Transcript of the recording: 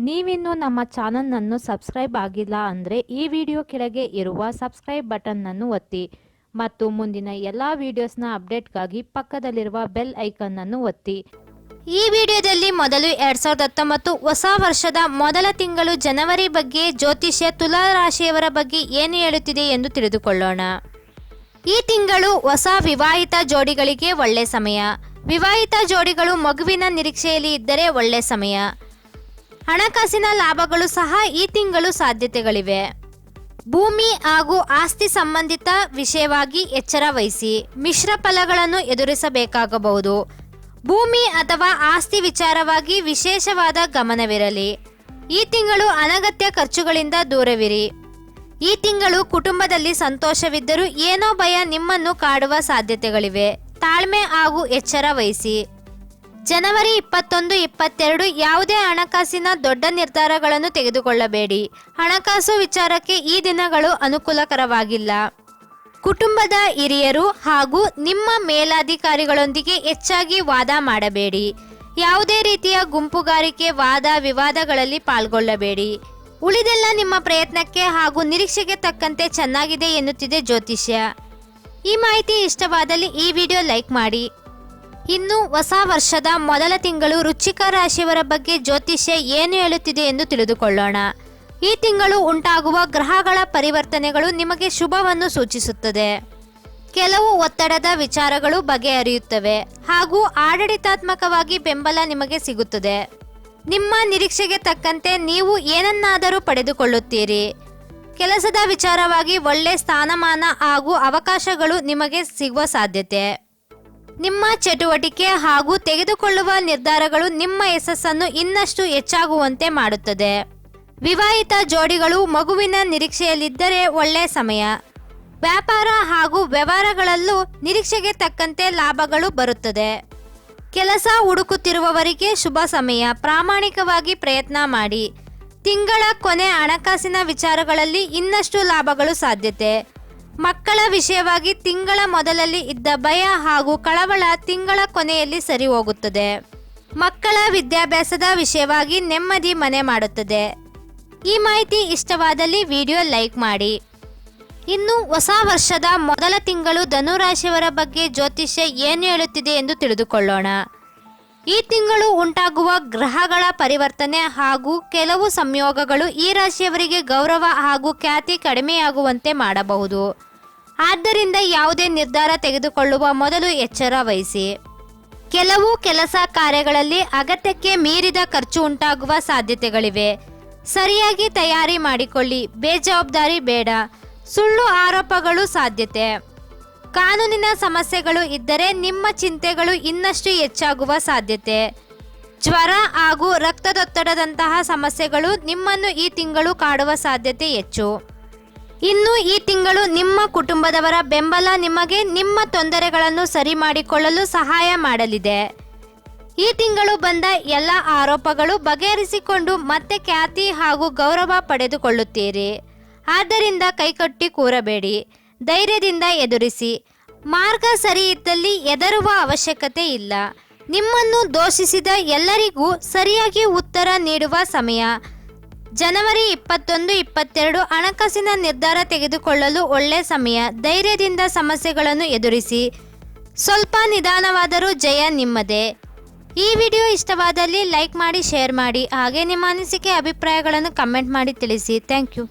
ನೀವಿನ್ನೂ ನಮ್ಮ ಚಾನಲ್ನನ್ನು ಸಬ್ಸ್ಕ್ರೈಬ್ ಆಗಿಲ್ಲ ಅಂದರೆ ಈ ವಿಡಿಯೋ ಕೆಳಗೆ ಇರುವ ಸಬ್ಸ್ಕ್ರೈಬ್ ಬಟನ್ನನ್ನು ಒತ್ತಿ ಮತ್ತು ಮುಂದಿನ ಎಲ್ಲ ವಿಡಿಯೋಸ್ನ ಅಪ್ಡೇಟ್ಗಾಗಿ ಪಕ್ಕದಲ್ಲಿರುವ ಬೆಲ್ ಐಕನ್ನನ್ನು ಒತ್ತಿ. ಈ ವಿಡಿಯೋದಲ್ಲಿ ಮೊದಲು 2019 ಹೊಸ ವರ್ಷದ ಮೊದಲ ತಿಂಗಳು ಜನವರಿ ಬಗ್ಗೆ ಜ್ಯೋತಿಷ್ಯ ತುಲಾ ರಾಶಿಯವರ ಬಗ್ಗೆ ಏನು ಹೇಳುತ್ತಿದೆ ಎಂದು ತಿಳಿದುಕೊಳ್ಳೋಣ. ಈ ತಿಂಗಳು ಹೊಸ ವಿವಾಹಿತ ಜೋಡಿಗಳಿಗೆ ಒಳ್ಳೆ ಸಮಯ. ವಿವಾಹಿತ ಜೋಡಿಗಳು ಮಗುವಿನ ನಿರೀಕ್ಷೆಯಲ್ಲಿ ಇದ್ದರೆ ಒಳ್ಳೆ ಸಮಯ. ಹಣಕಾಸಿನ ಲಾಭಗಳು ಸಹ ಈ ತಿಂಗಳು ಸಾಧ್ಯತೆಗಳಿವೆ. ಭೂಮಿ ಹಾಗೂ ಆಸ್ತಿ ಸಂಬಂಧಿತ ವಿಷಯವಾಗಿ ಎಚ್ಚರ ವಹಿಸಿ. ಮಿಶ್ರ ಫಲಗಳನ್ನು ಎದುರಿಸಬೇಕಾಗಬಹುದು. ಭೂಮಿ ಅಥವಾ ಆಸ್ತಿ ವಿಚಾರವಾಗಿ ವಿಶೇಷವಾದ ಗಮನವಿರಲಿ. ಈ ತಿಂಗಳು ಅನಗತ್ಯ ಖರ್ಚುಗಳಿಂದ ದೂರವಿರಿ. ಈ ತಿಂಗಳು ಕುಟುಂಬದಲ್ಲಿ ಸಂತೋಷವಿದ್ದರೂ ಏನೋ ಭಯ ನಿಮ್ಮನ್ನು ಕಾಡುವ ಸಾಧ್ಯತೆಗಳಿವೆ. ತಾಳ್ಮೆ ಹಾಗೂ ಎಚ್ಚರ ವಹಿಸಿ. ಜನವರಿ 21, 22 ಯಾವುದೇ ಹಣಕಾಸಿನ ದೊಡ್ಡ ನಿರ್ಧಾರಗಳನ್ನು ತೆಗೆದುಕೊಳ್ಳಬೇಡಿ. ಹಣಕಾಸು ವಿಚಾರಕ್ಕೆ ಈ ದಿನಗಳು ಅನುಕೂಲಕರವಾಗಿಲ್ಲ. ಕುಟುಂಬದ ಹಿರಿಯರು ಹಾಗೂ ನಿಮ್ಮ ಮೇಲಾಧಿಕಾರಿಗಳೊಂದಿಗೆ ಹೆಚ್ಚಾಗಿ ವಾದ ಮಾಡಬೇಡಿ. ಯಾವುದೇ ರೀತಿಯ ಗುಂಪುಗಾರಿಕೆ ವಾದ ವಿವಾದಗಳಲ್ಲಿ ಪಾಲ್ಗೊಳ್ಳಬೇಡಿ. ಉಳಿದೆಲ್ಲ ನಿಮ್ಮ ಪ್ರಯತ್ನಕ್ಕೆ ಹಾಗೂ ನಿರೀಕ್ಷೆಗೆ ತಕ್ಕಂತೆ ಚೆನ್ನಾಗಿದೆ ಎನ್ನುತ್ತಿದೆ ಜ್ಯೋತಿಷ್ಯ. ಈ ಮಾಹಿತಿ ಇಷ್ಟವಾದಲ್ಲಿ ಈ ವಿಡಿಯೋ ಲೈಕ್ ಮಾಡಿ. ಇನ್ನು ಹೊಸ ವರ್ಷದ ಮೊದಲ ತಿಂಗಳು ವೃಶ್ಚಿಕ ರಾಶಿಯವರ ಬಗ್ಗೆ ಜ್ಯೋತಿಷ್ಯ ಏನು ಹೇಳುತ್ತಿದೆ ಎಂದು ತಿಳಿದುಕೊಳ್ಳೋಣ. ಈ ತಿಂಗಳು ಉಂಟಾಗುವ ಗ್ರಹಗಳ ಪರಿವರ್ತನೆಗಳು ನಿಮಗೆ ಶುಭವನ್ನು ಸೂಚಿಸುತ್ತದೆ. ಕೆಲವು ಒತ್ತಡದ ವಿಚಾರಗಳು ಬಗೆಹರಿಯುತ್ತವೆ ಹಾಗೂ ಆಡಳಿತಾತ್ಮಕವಾಗಿ ಬೆಂಬಲ ನಿಮಗೆ ಸಿಗುತ್ತದೆ. ನಿಮ್ಮ ನಿರೀಕ್ಷೆಗೆ ತಕ್ಕಂತೆ ನೀವು ಏನನ್ನಾದರೂ ಪಡೆದುಕೊಳ್ಳುತ್ತೀರಿ. ಕೆಲಸದ ವಿಚಾರವಾಗಿ ಒಳ್ಳೆ ಸ್ಥಾನಮಾನ ಹಾಗೂ ಅವಕಾಶಗಳು ನಿಮಗೆ ಸಿಗುವ ಸಾಧ್ಯತೆ. ನಿಮ್ಮ ಚಟುವಟಿಕೆ ಹಾಗೂ ತೆಗೆದುಕೊಳ್ಳುವ ನಿರ್ಧಾರಗಳು ನಿಮ್ಮ ಯಶಸ್ಸನ್ನು ಇನ್ನಷ್ಟು ಹೆಚ್ಚಾಗುವಂತೆ ಮಾಡುತ್ತದೆ. ವಿವಾಹಿತ ಜೋಡಿಗಳು ಮಗುವಿನ ನಿರೀಕ್ಷೆಯಲ್ಲಿದ್ದರೆ ಒಳ್ಳೆಯ ಸಮಯ. ವ್ಯಾಪಾರ ಹಾಗೂ ವ್ಯವಹಾರಗಳಲ್ಲೂ ನಿರೀಕ್ಷೆಗೆ ತಕ್ಕಂತೆ ಲಾಭಗಳು ಬರುತ್ತದೆ. ಕೆಲಸ ಹುಡುಕುತ್ತಿರುವವರಿಗೆ ಶುಭ ಸಮಯ. ಪ್ರಾಮಾಣಿಕವಾಗಿ ಪ್ರಯತ್ನ ಮಾಡಿ. ತಿಂಗಳ ಕೊನೆ ಹಣಕಾಸಿನ ವಿಚಾರಗಳಲ್ಲಿ ಇನ್ನಷ್ಟು ಲಾಭಗಳು ಸಾಧ್ಯತೆ. ಮಕ್ಕಳ ವಿಷಯವಾಗಿ ತಿಂಗಳ ಮೊದಲಲ್ಲಿ ಇದ್ದ ಭಯ ಹಾಗೂ ಕಳವಳ ತಿಂಗಳ ಕೊನೆಯಲ್ಲಿ ಸರಿ ಹೋಗುತ್ತದೆ. ಮಕ್ಕಳ ವಿದ್ಯಾಭ್ಯಾಸದ ವಿಷಯವಾಗಿ ನೆಮ್ಮದಿ ಮನೆ ಮಾಡುತ್ತದೆ. ಈ ಮಾಹಿತಿ ಇಷ್ಟವಾದಲ್ಲಿ ವಿಡಿಯೋ ಲೈಕ್ ಮಾಡಿ. ಇನ್ನು ಹೊಸ ವರ್ಷದ ಮೊದಲ ತಿಂಗಳು ಧನುರಾಶಿಯವರ ಬಗ್ಗೆ ಜ್ಯೋತಿಷ್ಯ ಏನು ಹೇಳುತ್ತಿದೆ ಎಂದು ತಿಳಿದುಕೊಳ್ಳೋಣ. ಈ ತಿಂಗಳು ಉಂಟಾಗುವ ಗ್ರಹಗಳ ಪರಿವರ್ತನೆ ಹಾಗೂ ಕೆಲವು ಸಂಯೋಗಗಳು ಈ ರಾಶಿಯವರಿಗೆ ಗೌರವ ಹಾಗೂ ಖ್ಯಾತಿ ಕಡಿಮೆಯಾಗುವಂತೆ ಮಾಡಬಹುದು. ಆದ್ದರಿಂದ ಯಾವುದೇ ನಿರ್ಧಾರ ತೆಗೆದುಕೊಳ್ಳುವ ಮೊದಲು ಎಚ್ಚರ ವಹಿಸಿ. ಕೆಲವು ಕೆಲಸ ಕಾರ್ಯಗಳಲ್ಲಿ ಅಗತ್ಯಕ್ಕೆ ಮೀರಿದ ಖರ್ಚು ಉಂಟಾಗುವ ಸಾಧ್ಯತೆಗಳಿವೆ. ಸರಿಯಾಗಿ ತಯಾರಿ ಮಾಡಿಕೊಳ್ಳಿ. ಬೇಜವಾಬ್ದಾರಿ ಬೇಡ. ಸುಳ್ಳು ಆರೋಪಗಳು ಸಾಧ್ಯತೆ. ಕಾನೂನಿನ ಸಮಸ್ಯೆಗಳು ಇದ್ದರೆ ನಿಮ್ಮ ಚಿಂತೆಗಳು ಇನ್ನಷ್ಟು ಹೆಚ್ಚಾಗುವ ಸಾಧ್ಯತೆ. ಜ್ವರ ಹಾಗೂ ರಕ್ತದೊತ್ತಡದಂತಹ ಸಮಸ್ಯೆಗಳು ನಿಮ್ಮನ್ನು ಈ ತಿಂಗಳು ಕಾಡುವ ಸಾಧ್ಯತೆ ಹೆಚ್ಚು. ಇನ್ನು ಈ ತಿಂಗಳು ನಿಮ್ಮ ಕುಟುಂಬದವರ ಬೆಂಬಲ ನಿಮಗೆ ನಿಮ್ಮ ತೊಂದರೆಗಳನ್ನು ಸರಿ ಮಾಡಿಕೊಳ್ಳಲು ಸಹಾಯ ಮಾಡಲಿದೆ. ಈ ತಿಂಗಳು ಬಂದ ಎಲ್ಲ ಆರೋಪಗಳು ಬಗೆಹರಿಸಿಕೊಂಡು ಮತ್ತೆ ಖ್ಯಾತಿ ಹಾಗೂ ಗೌರವ ಪಡೆದುಕೊಳ್ಳುತ್ತೀರಿ. ಆದ್ದರಿಂದ ಕೈಕಟ್ಟಿ ಕೂರಬೇಡಿ. ಧೈರ್ಯದಿಂದ ಎದುರಿಸಿ. ಮಾರ್ಗ ಸರಿ ಇದ್ದಲ್ಲಿ ಹೆದರುವ ಅವಶ್ಯಕತೆ ಇಲ್ಲ. ನಿಮ್ಮನ್ನು ದೂಷಿಸಿದ ಎಲ್ಲರಿಗೂ ಸರಿಯಾಗಿ ಉತ್ತರ ನೀಡುವ ಸಮಯ. ಜನವರಿ 21, 22 ಹಣಕಾಸಿನ ನಿರ್ಧಾರ ತೆಗೆದುಕೊಳ್ಳಲು ಒಳ್ಳೆ ಸಮಯ. ಧೈರ್ಯದಿಂದ ಸಮಸ್ಯೆಗಳನ್ನು ಎದುರಿಸಿ. ಸ್ವಲ್ಪ ನಿಧಾನವಾದರೂ ಜಯ ನಿಮ್ಮದೇ. ಈ ವಿಡಿಯೋ ಇಷ್ಟವಾದಲ್ಲಿ ಲೈಕ್ ಮಾಡಿ, ಶೇರ್ ಮಾಡಿ. ಹಾಗೆ ನಿಮ್ಮ ಅನಿಸಿಕೆ ಅಭಿಪ್ರಾಯಗಳನ್ನು ಕಮೆಂಟ್ ಮಾಡಿ ತಿಳಿಸಿ. Thank you.